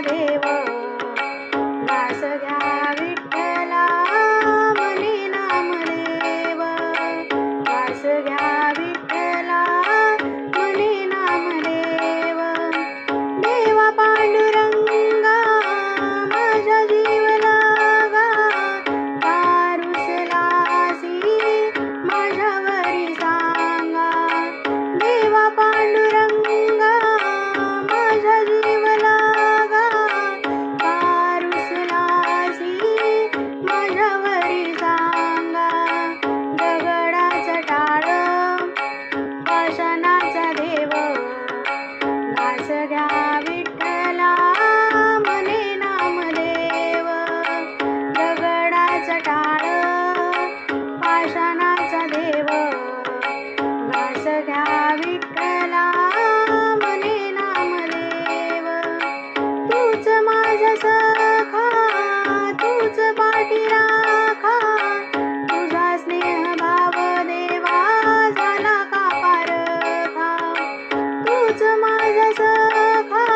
देव घास घ्या विठ्ठला मनी नामदेव घास घ्या विठ्ठला मनी नामदेव देवा पांडुरंगा माझा जीव लागा पारुसलासी माझ्यावरी सांगा देवा पांडुरंगा माझा जीव लागा पारुसलासी माझ्यावरी सांगा दगडाचं टाळ पाषाणाचा देव घास घ्या विठ्ठला मने नामदेव दगडाचं टाळ पाषाणाचा देव घास घ्या विठ्ठला मने नामदेव तूच माझा सखा तूच पाठी राखा तुझा स्नेह भाव देवा झाला का पारखा तूच माझा सखा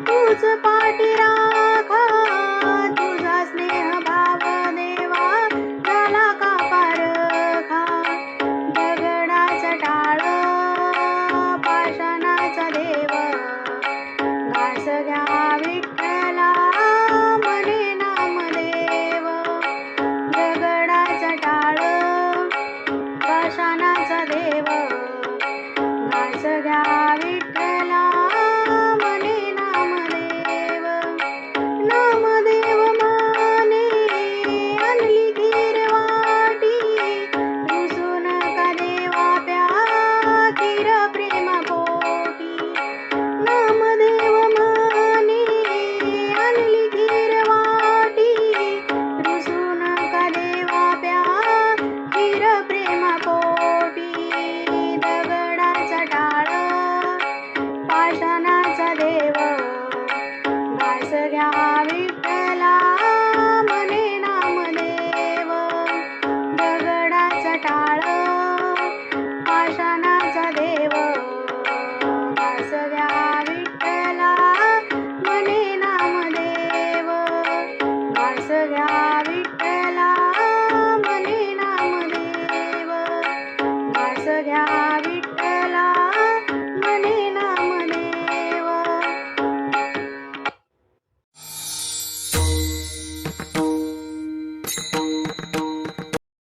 तूच पाठी राखा तुझा स्नेह भाव देवा झाला का पारखा दगडाचं टाळ पाषाणाचा देव घास घ्या विठ्ठला मने नामदेव दगडाचं टाळ पाषाणाचा देव घास घ्या विठ्ठला मने नामदेव नामदेव माने आणली खीरवाटी रुसून का देवा प्या खीर प्रेमापोटी नामदेव माने आणली खीरवाटी रुसून का देवा प्या खीर प्रेमापोटी दगडाचा टाळ पाषाणा